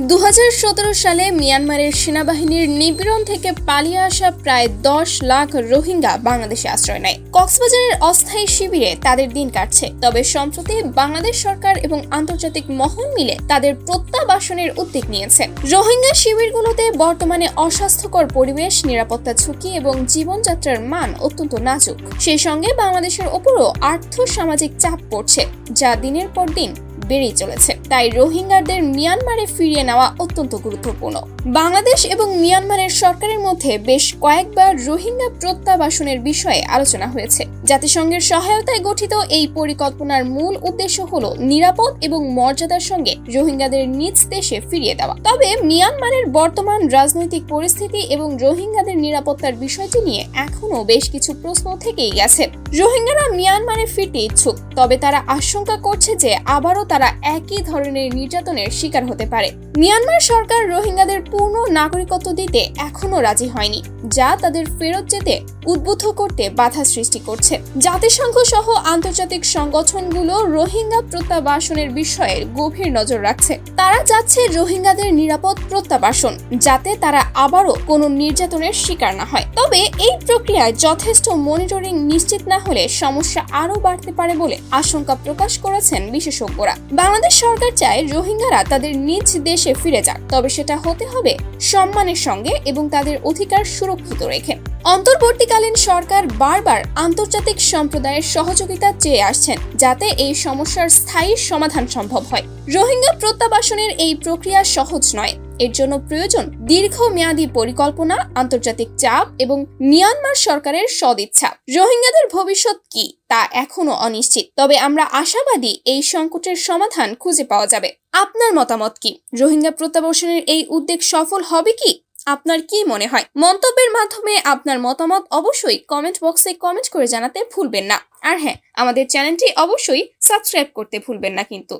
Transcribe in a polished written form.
2017 সালে মিয়ানমারের সেনাবাহিনীর নিপীড়ন থেকে পালিয়ে আসা প্রায় 10 লাখ রোহিঙ্গা বাংলাদেশে আশ্রয় নেয়। কক্সবাজারের অস্থায়ী শিবিরে তাদের দিন কাটছে। তবে সম্প্রতি বাংলাদেশ সরকার এবং আন্তর্জাতিক মহল মিলে তাদের প্রত্যাবাসনের উদ্যোগ নিয়েছে। রোহিঙ্গা শিবিরগুলোতে বর্তমানে অস্বাস্থ্যকর পরিবেশ, নিরাপত্তা ঝুঁকি এবং জীবনযাত্রার মান অত্যন্ত নাজুক। সেই সঙ্গে বাংলাদেশের ওপরও আর্থ-সামাজিক চাপ পড়ছে, যা দিনের পর দিন বেড়েই চলেছে। তাই রোহিঙ্গাদের মিয়ানমারে ফিরিয়ে নেওয়া অত্যন্ত গুরুত্বপূর্ণ। বাংলাদেশ এবং মিয়ানমারের সরকারের মধ্যে বেশ কয়েকবার রোহিঙ্গা প্রত্যাবাসনের বিষয়ে আলোচনা হয়েছে। জাতিসংঘের সহায়তায় গঠিত এই পরিকল্পনার মূল উদ্দেশ্য হলো নিরাপদ এবং মর্যাদার সঙ্গে রোহিঙ্গাদের নিজ দেশে ফিরিয়ে দেওয়া। তবে মিয়ানমারের বর্তমান রাজনৈতিক পরিস্থিতি এবং রোহিঙ্গাদের নিরাপত্তার বিষয়টি নিয়ে এখনো বেশ কিছু প্রশ্ন থেকেই গেছে। রোহিঙ্গারা মিয়ানমারে ফিরতে ইচ্ছুক, তবে তারা আশঙ্কা করছে যে আবারও তারা একই ধরনের নির্যাতনের শিকার হতে পারে। মিয়ানমার সরকার রোহিঙ্গাদের পূর্ণ নাগরিকত্ব দিতে এখনো রাজি হয়নি, যা তাদের ফেরত যেতে উদ্বুদ্ধ করতে বাধা সৃষ্টি করছে। জাতিসংঘ সহ আন্তর্জাতিক সংগঠনগুলো রোহিঙ্গা প্রত্যাবাসনের বিষয়ে গভীর নজর রাখছে। তারা চাচ্ছে রোহিঙ্গাদের নিরাপদ প্রত্যাবাসন, যাতে তারা আবারও কোনো নির্যাতনের শিকার না হয়। তবে এই প্রক্রিয়ায় যথেষ্ট মনিটরিং নিশ্চিত না হলে সমস্যা আরও বাড়তে পারে বলে আশঙ্কা প্রকাশ করেছেন বিশেষজ্ঞরা। বাংলাদেশ সরকার চায় রোহিঙ্গারা তাদের নিজ দেশে ফিরে যাক, তবে সেটা হতে হবে সম্মানের সঙ্গে এবং তাদের অধিকার সুরক্ষিত রেখে। অন্তর্বর্তীকালীন সরকার বারবার আন্তর্জাতিক সম্প্রদায়ের সহযোগিতা চেয়ে আসছেন, যাতে এই সমস্যার স্থায়ী সমাধান সম্ভব হয়। রোহিঙ্গা প্রত্যাবাসনের এই প্রক্রিয়া সহজ নয়। এর জন্য প্রয়োজন দীর্ঘমেয়াদী পরিকল্পনা, আন্তর্জাতিক চাপ এবং মিয়ানমার সরকারের সদিচ্ছা। রোহিঙ্গাদের ভবিষ্যৎ কি তা এখনো অনিশ্চিত, তবে আমরা আশাবাদী এই সংকটের সমাধান খুঁজে পাওয়া যাবে। আপনার মতামত কি? রোহিঙ্গা প্রত্যাবাসনের এই উদ্যোগ সফল হবে কি? আপনার কি মনে হয়? মন্তব্যের মাধ্যমে আপনার মতামত অবশ্যই কমেন্ট বক্সে কমেন্ট করে জানাতে ভুলবেন না। আর হ্যাঁ, আমাদের চ্যানেলটি অবশ্যই সাবস্ক্রাইব করতে ভুলবেন না কিন্তু।